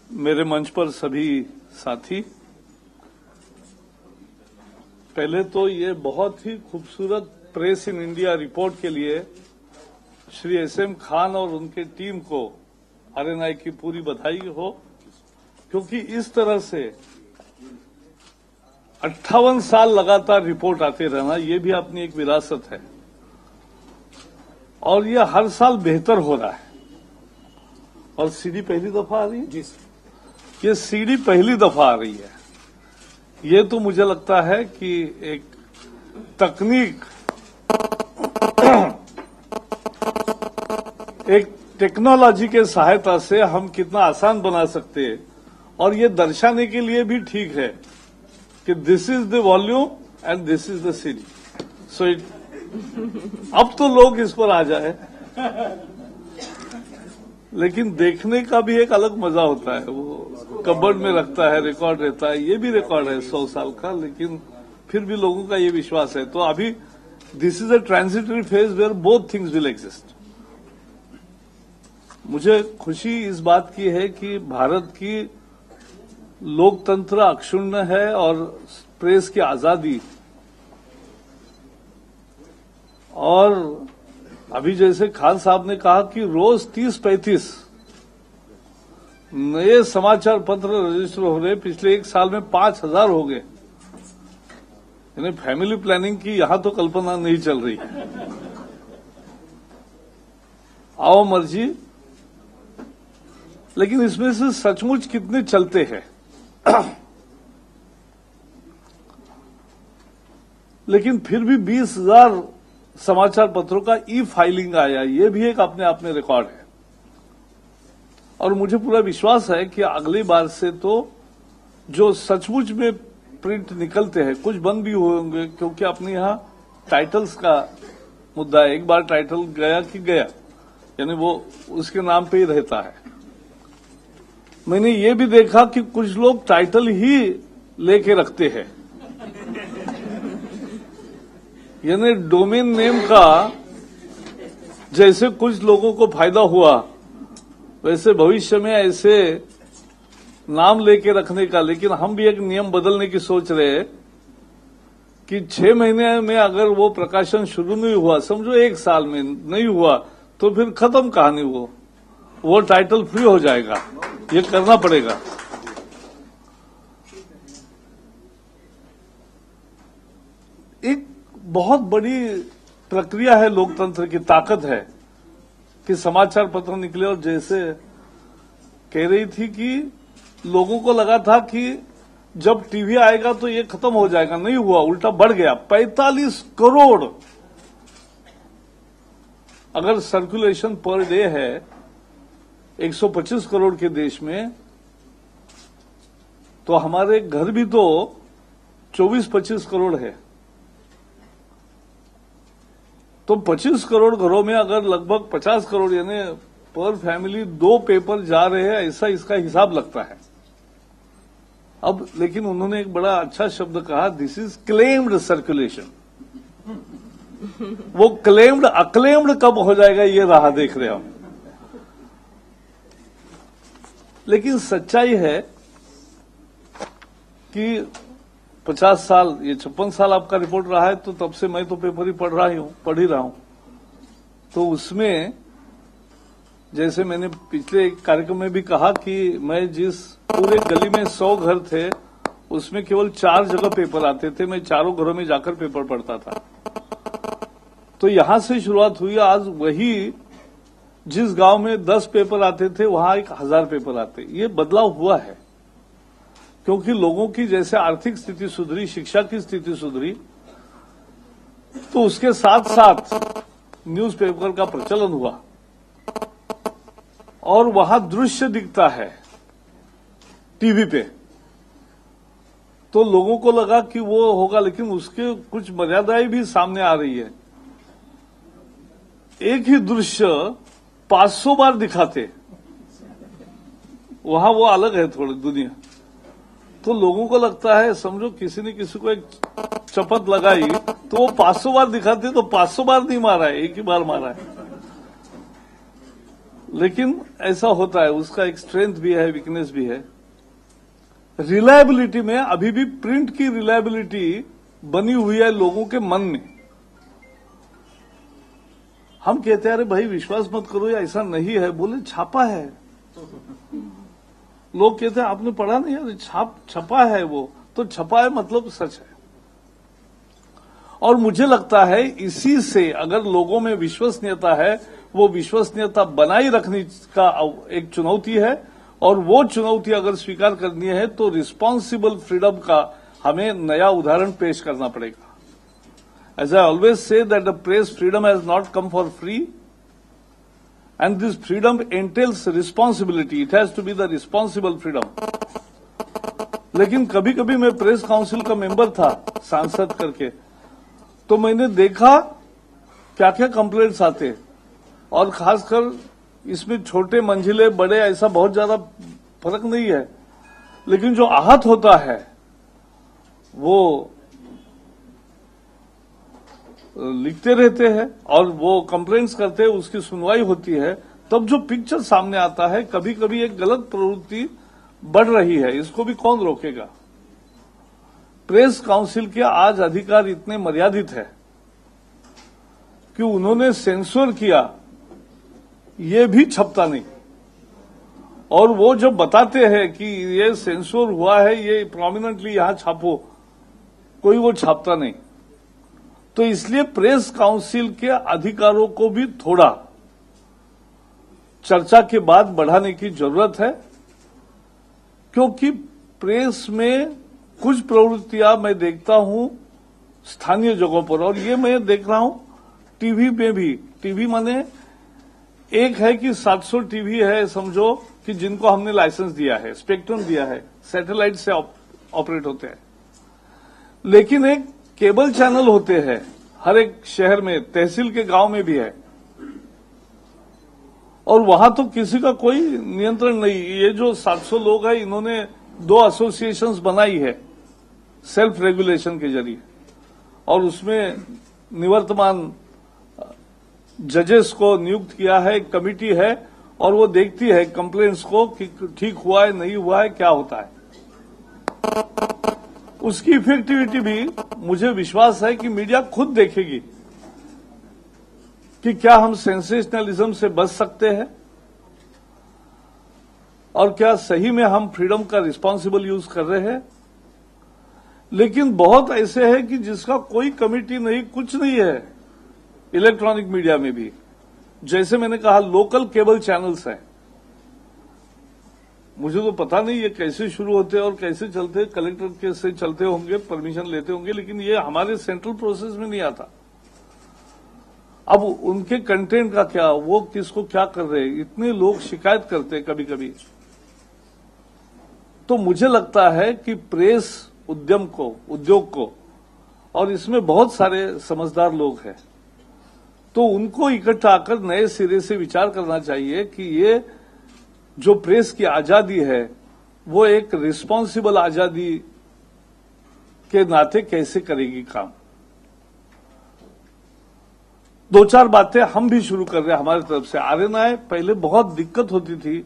मेरे मंच पर सभी साथी, पहले तो ये बहुत ही खूबसूरत प्रेस इन इंडिया रिपोर्ट के लिए श्री एसएम खान और उनके टीम को आरएनआई की पूरी बधाई हो, क्योंकि इस तरह से 58 साल लगातार रिपोर्ट आते रहना ये भी अपनी एक विरासत है और ये हर साल बेहतर हो रहा है। और सीडी पहली दफा आ रही है जी, ये सीडी पहली दफा आ रही है। ये तो मुझे लगता है कि एक तकनीक, एक टेक्नोलॉजी के सहायता से हम कितना आसान बना सकते हैं और ये दर्शाने के लिए भी ठीक है कि this is the volume and this is the CD. So it अब तो लोग इस पर आ जाए, लेकिन देखने का भी एक अलग मजा होता है। वो कबर्ड में रखता है, रिकॉर्ड रहता है, ये भी रिकॉर्ड है 100 साल का, लेकिन फिर भी लोगों का ये विश्वास है। तो अभी this is a transitory phase where both things will exist. मुझे खुशी इस बात की है कि भारत की लोकतंत्र अक्षुण्ण है और प्रेस की आजादी, और अभी जैसे खान साहब ने कहा कि रोज 30-35 नए समाचार पत्र रजिस्टर हो रहे, पिछले एक साल में 5000 हो गए। यानी फैमिली प्लानिंग की यहां तो कल्पना नहीं चल रही। आओ मर्जी, लेकिन इसमें से सचमुच कितने चलते हैं? लेकिन फिर भी 20,000 समाचार पत्रों का ई फाइलिंग आया, ये भी एक अपने आप में रिकॉर्ड है। और मुझे पूरा विश्वास है कि अगली बार से तो जो सचमुच में प्रिंट निकलते हैं, कुछ बंद भी होंगे, क्योंकि अपने यहां टाइटल्स का मुद्दा है। एक बार टाइटल गया कि गया, यानी वो उसके नाम पे ही रहता है। मैंने ये भी देखा कि कुछ लोग टाइटल ही लेके रखते हैं, यानी डोमेन नेम का जैसे कुछ लोगों को फायदा हुआ, वैसे भविष्य में ऐसे नाम लेके रखने का। लेकिन हम भी एक नियम बदलने की सोच रहे हैं कि 6 महीने में अगर वो प्रकाशन शुरू नहीं हुआ, समझो 1 साल में नहीं हुआ, तो फिर खत्म कहानी। वो टाइटल फ्री हो जाएगा। ये करना पड़ेगा। एक बहुत बड़ी प्रक्रिया है, लोकतंत्र की ताकत है कि समाचार पत्र निकले। और जैसे कह रही थी कि लोगों को लगा था कि जब टीवी आएगा तो ये खत्म हो जाएगा, नहीं हुआ, उल्टा बढ़ गया। 45 करोड़ अगर सर्कुलेशन पर डे है 125 करोड़ के देश में, तो हमारे घर भी तो 24-25 करोड़ है। तो 25 करोड़ घरों में अगर लगभग 50 करोड़ यानी पर फैमिली 2 पेपर जा रहे हैं, ऐसा इसका हिसाब लगता है। अब लेकिन उन्होंने एक बड़ा अच्छा शब्द कहा, दिस इज क्लेम्ड सर्कुलेशन। वो क्लेम्ड अक्लेम्ड कब हो जाएगा, ये राह देख रहे हम। लेकिन सच्चाई है कि 50 साल, ये 56 साल आपका रिपोर्ट रहा है, तो तब से मैं तो पेपर ही पढ़ ही रहा हूं। तो उसमें जैसे मैंने पिछले एक कार्यक्रम में भी कहा कि मैं जिस पूरे गली में 100 घर थे, उसमें केवल 4 जगह पेपर आते थे। मैं चारों घरों में जाकर पेपर पढ़ता था। तो यहां से शुरुआत हुई। आज वही जिस गांव में 10 पेपर आते थे, वहां 1000 पेपर आते। ये बदलाव हुआ है क्योंकि लोगों की जैसे आर्थिक स्थिति सुधरी, शिक्षा की स्थिति सुधरी, तो उसके साथ साथ न्यूज़पेपर का प्रचलन हुआ और वहां दृश्य दिखता है टीवी पे। तो लोगों को लगा कि वो होगा, लेकिन उसके कुछ मर्यादाएं भी सामने आ रही है। एक ही दृश्य 500 बार दिखाते, वहां वो अलग है थोड़ी दुनिया। तो लोगों को लगता है, समझो किसी ने किसी को एक चपत लगाई तो वो 500 बार दिखाते, तो 500 बार नहीं मारा है, एक ही बार मारा है। लेकिन ऐसा होता है, उसका एक स्ट्रेंथ भी है, वीकनेस भी है। रिलायबिलिटी में अभी भी प्रिंट की रिलायबिलिटी बनी हुई है लोगों के मन में। हम कहते हैं अरे भाई विश्वास मत करो, या ऐसा नहीं है, बोले छापा है। लोग कहते हैं आपने पढ़ा नहीं, अरे छपा है, वो तो छपा है मतलब सच है। और मुझे लगता है इसी से अगर लोगों में विश्वसनीयता है, वो विश्वसनीयता बनाए रखने का एक चुनौती है, और वो चुनौती अगर स्वीकार करनी है तो रिस्पॉन्सिबल फ्रीडम का हमें नया उदाहरण पेश करना पड़ेगा। As I always say that the press freedom has not come for free, and this freedom entails responsibility. It has to be the responsible freedom. लेकिन कभी कभी मैं प्रेस काउंसिल का मेंबर था, सांसद करके, तो मैंने देखा क्या क्या कंप्लेंट्स आते, और खासकर इसमें छोटे मंजिले बड़े ऐसा बहुत ज्यादा फर्क नहीं है, लेकिन जो आहत होता है वो लिखते रहते हैं और वो कंप्लेंट्स करते हैं, उसकी सुनवाई होती है, तब जो पिक्चर सामने आता है कभी कभी एक गलत प्रवृत्ति बढ़ रही है, इसको भी कौन रोकेगा। प्रेस काउंसिल के आज अधिकार इतने मर्यादित है कि उन्होंने सेंसर किया, ये भी छपता नहीं, और वो जब बताते हैं कि ये सेंसर हुआ है, ये प्रोमिनेंटली यहां छापो, कोई वो छापता नहीं। तो इसलिए प्रेस काउंसिल के अधिकारों को भी थोड़ा चर्चा के बाद बढ़ाने की जरूरत है, क्योंकि प्रेस में कुछ प्रवृत्तियां मैं देखता हूं स्थानीय जगहों पर, और ये मैं देख रहा हूं टीवी में भी। टीवी माने एक है कि 700 टीवी है समझो, कि जिनको हमने लाइसेंस दिया है, स्पेक्ट्रम दिया है, सैटेलाइट से ऑपरेट होते हैं, लेकिन एक केबल चैनल होते हैं हर एक शहर में, तहसील के गांव में भी है, और वहां तो किसी का कोई नियंत्रण नहीं। ये जो 700 लोग हैं, इन्होंने 2 एसोसिएशंस बनाई है सेल्फ रेगुलेशन के जरिए, और उसमें निवर्तमान जजेस को नियुक्त किया है, एक कमिटी है, और वो देखती है कंप्लेंट्स को कि ठीक हुआ है नहीं हुआ है, क्या होता है। उसकी इफेक्टिविटी भी मुझे विश्वास है कि मीडिया खुद देखेगी कि क्या हम सेंसेशनलिज्म से बच सकते हैं, और क्या सही में हम फ्रीडम का रिस्पॉन्सिबल यूज कर रहे हैं। लेकिन बहुत ऐसे है कि जिसका कोई कमिटी नहीं, कुछ नहीं है। इलेक्ट्रॉनिक मीडिया में भी, जैसे मैंने कहा, लोकल केबल चैनल्स हैं, मुझे तो पता नहीं ये कैसे शुरू होते हैं और कैसे चलते, कलेक्टर के से चलते होंगे, परमिशन लेते होंगे, लेकिन ये हमारे सेंट्रल प्रोसेस में नहीं आता। अब उनके कंटेंट का क्या, वो किसको क्या कर रहे हैं, इतने लोग शिकायत करते हैं कभी कभी। तो मुझे लगता है कि प्रेस उद्योग को, और इसमें बहुत सारे समझदार लोग हैं, तो उनको इकट्ठा कर नए सिरे से विचार करना चाहिए कि ये जो प्रेस की आजादी है वो एक रिस्पॉन्सिबल आजादी के नाते कैसे करेगी काम। 2-4 बातें हम भी शुरू कर रहे हैं हमारी तरफ से। आरएनआई पहले बहुत दिक्कत होती थी,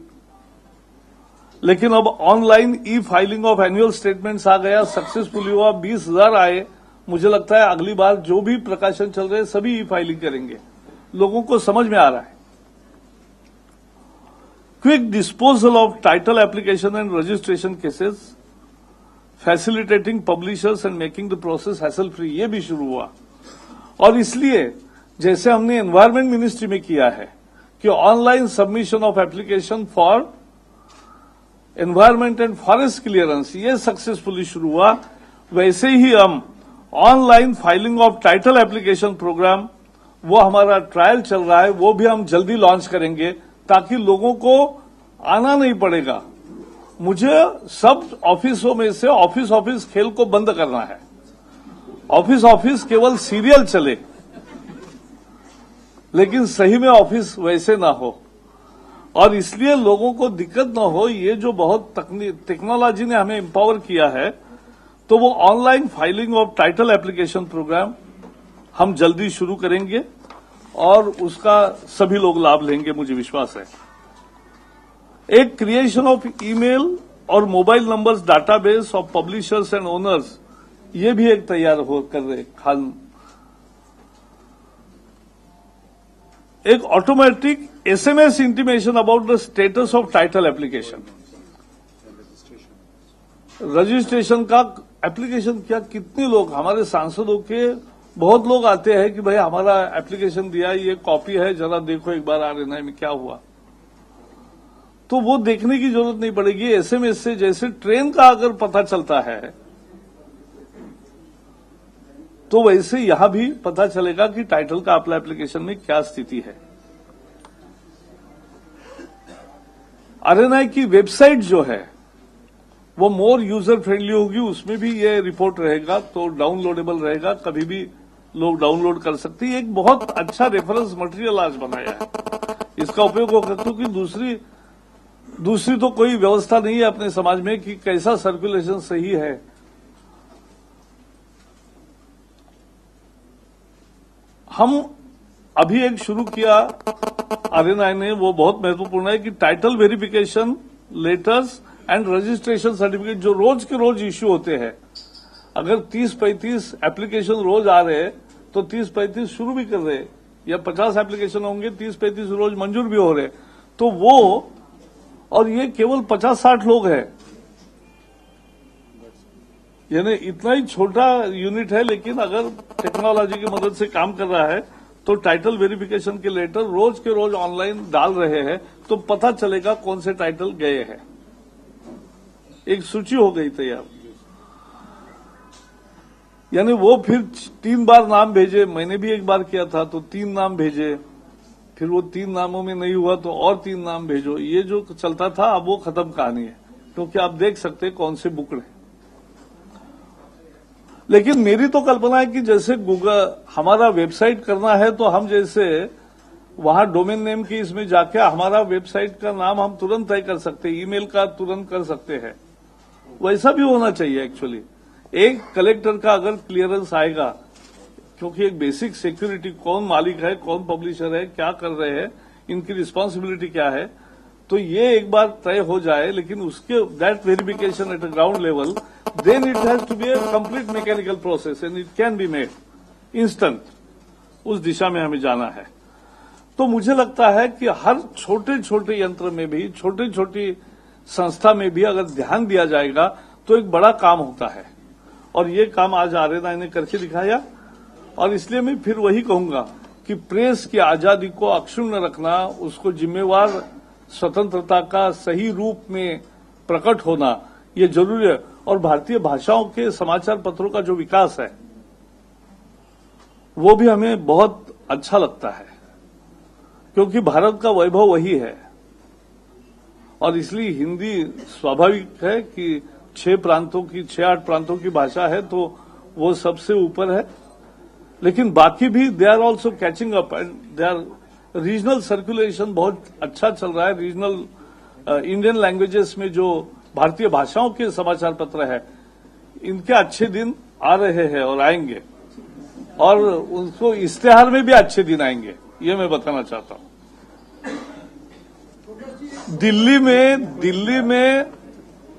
लेकिन अब online e filing of annual statements आ गया, सक्सेसफुल हुआ, 20,000 आए। मुझे लगता है अगली बार जो भी प्रकाशन चल रहे हैं सभी ई फाइलिंग करेंगे, लोगों को समझ में आ रहा है। Quick disposal of title application and registration cases, facilitating publishers and making the process hassle free, ये भी शुरू हुआ। और इसलिए जैसे हमने एनवायरमेंट मिनिस्ट्री में किया है कि online submission of application for environment and forest clearance, ये सक्सेसफुली शुरू हुआ, वैसे ही हम online filing of title application program, वो हमारा ट्रायल चल रहा है, वो भी हम जल्दी लॉन्च करेंगे, ताकि लोगों को आना नहीं पड़ेगा। मुझे सब ऑफिसों में से ऑफिस खेल को बंद करना है। ऑफिस केवल सीरियल चले, लेकिन सही में ऑफिस वैसे ना हो, और इसलिए लोगों को दिक्कत ना हो। ये जो बहुत टेक्नोलॉजी ने हमें एम्पावर किया है, तो वो online filing of title application program हम जल्दी शुरू करेंगे, और उसका सभी लोग लाभ लेंगे, मुझे विश्वास है। एक क्रिएशन ऑफ ईमेल और mobile numbers database of publishers and owners, ये भी एक तैयार हो कर रहे खान। एक automatic SMS intimation about the status of title application, registration का एप्लीकेशन। क्या कितने लोग हमारे सांसदों के बहुत लोग आते हैं कि भाई हमारा एप्लीकेशन दिया, ये कॉपी है, जरा देखो एक बार आरएनआई में क्या हुआ। तो वो देखने की जरूरत नहीं पड़ेगी। एसएमएस से जैसे ट्रेन का अगर पता चलता है तो वैसे यहां भी पता चलेगा कि टाइटल का अपना एप्लीकेशन में क्या स्थिति है। आरएनआई की वेबसाइट जो है वो मोर यूजर फ्रेंडली होगी, उसमें भी ये रिपोर्ट रहेगा तो डाउनलोडेबल रहेगा, कभी भी लोग डाउनलोड कर सकते हैं। एक बहुत अच्छा रेफरेंस मटेरियल आज बनाया है, इसका उपयोग होगा। क्योंकि दूसरी तो कोई व्यवस्था नहीं है अपने समाज में कि कैसा सर्कुलेशन सही है। हम अभी एक शुरू किया आरएनआई ने, वो बहुत महत्वपूर्ण है कि title verification letters and registration certificate जो रोज के रोज इश्यू होते हैं, अगर 30-35 एप्लीकेशन रोज आ रहे हैं तो 30-35 शुरू भी कर रहे हैं, या 50 एप्लीकेशन होंगे 30-35 रोज मंजूर भी हो रहे, तो वो, और ये केवल 50-60 लोग हैं, यानी इतना ही छोटा यूनिट है, लेकिन अगर टेक्नोलॉजी की मदद से काम कर रहा है तो टाइटल वेरिफिकेशन के लेटर रोज के रोज ऑनलाइन डाल रहे हैं, तो पता चलेगा कौन से टाइटल गए हैं। एक सूची हो गई तैयार, यानी वो फिर 3 बार नाम भेजे। मैंने भी एक बार किया था तो 3 नाम भेजे, फिर वो 3 नामों में नहीं हुआ तो और 3 नाम भेजो। ये जो चलता था अब वो खत्म कहानी है, क्योंकि आप देख सकते हैं कौन से बुकड़े। लेकिन मेरी तो कल्पना है कि जैसे गूगल हमारा वेबसाइट करना है तो हम जैसे वहां डोमेन नेम की इसमें जाके हमारा वेबसाइट का नाम हम तुरंत तय कर सकते हैं, ईमेल का तुरंत कर सकते हैं। वैसा भी होना चाहिए एक्चुअली। एक कलेक्टर का अगर क्लियरेंस आएगा, क्योंकि एक बेसिक सिक्योरिटी, कौन मालिक है, कौन पब्लिशर है, क्या कर रहे हैं, इनकी रिस्पांसिबिलिटी क्या है, तो ये एक बार तय हो जाए। लेकिन उसके that verification at a ground level, then it has to be a complete mechanical process and it can be made instant. उस दिशा में हमें जाना है। तो मुझे लगता है कि हर छोटे छोटे यंत्र में भी, छोटी छोटी संस्था में भी अगर ध्यान दिया जाएगा तो एक बड़ा काम होता है। और ये काम आज आरएनआई ने करके दिखाया। और इसलिए मैं फिर वही कहूंगा कि प्रेस की आजादी को अक्षुण्ण रखना, उसको जिम्मेवार स्वतंत्रता का सही रूप में प्रकट होना, ये जरूरी है। और भारतीय भाषाओं के समाचार पत्रों का जो विकास है वो भी हमें बहुत अच्छा लगता है, क्योंकि भारत का वैभव वही है। और इसलिए हिंदी स्वाभाविक है कि 6-8 प्रांतों की भाषा है तो वो सबसे ऊपर है। लेकिन बाकी भी they are also catching up and they are regional circulation बहुत अच्छा चल रहा है। रीजनल इंडियन लैंग्वेजेस में जो भारतीय भाषाओं के समाचार पत्र है, इनके अच्छे दिन आ रहे हैं और आएंगे, और उनको इश्तेहार में भी अच्छे दिन आएंगे, ये मैं बताना चाहता हूं। दिल्ली में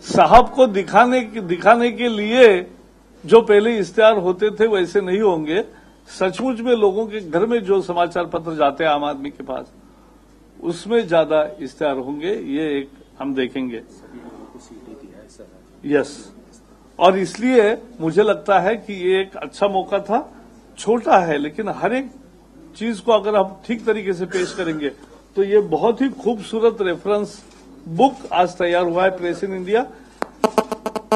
साहब को दिखाने के लिए जो पहले इश्तेहार होते थे वैसे नहीं होंगे। सचमुच में लोगों के घर में जो समाचार पत्र जाते हैं आम आदमी के पास, उसमें ज्यादा इश्तेहार होंगे, ये एक हम देखेंगे। यस, और इसलिए मुझे लगता है कि ये एक अच्छा मौका था। छोटा है लेकिन हर एक चीज को अगर हम ठीक तरीके से पेश करेंगे तो ये बहुत ही खूबसूरत रेफरेंस बुक आज तैयार हुआ है प्रेस इन इंडिया।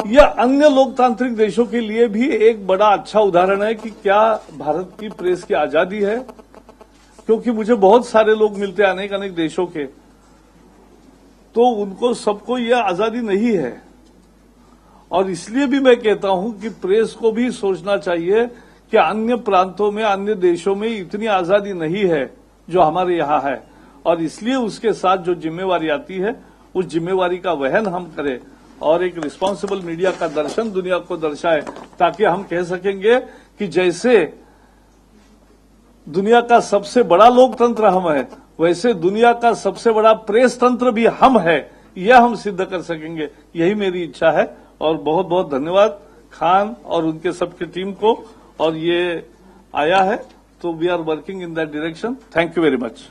यह अन्य लोकतांत्रिक देशों के लिए भी एक बड़ा अच्छा उदाहरण है कि क्या भारत की प्रेस की आजादी है। क्योंकि मुझे बहुत सारे लोग मिलते हैं अनेक देशों के, तो उनको सबको यह आजादी नहीं है। और इसलिए भी मैं कहता हूं कि प्रेस को भी सोचना चाहिए कि अन्य प्रांतों में, अन्य देशों में इतनी आजादी नहीं है जो हमारे यहां है। और इसलिए उसके साथ जो जिम्मेवारी आती है, उस जिम्मेवारी का वहन हम करें और एक रिस्पांसिबल मीडिया का दर्शन दुनिया को दर्शाए, ताकि हम कह सकेंगे कि जैसे दुनिया का सबसे बड़ा लोकतंत्र हम है, वैसे दुनिया का सबसे बड़ा प्रेस तंत्र भी हम है। यह हम सिद्ध कर सकेंगे, यही मेरी इच्छा है। और बहुत बहुत धन्यवाद खान और उनके सबकी टीम को। और ये आया है तो we are working in that direction. Thank you very much.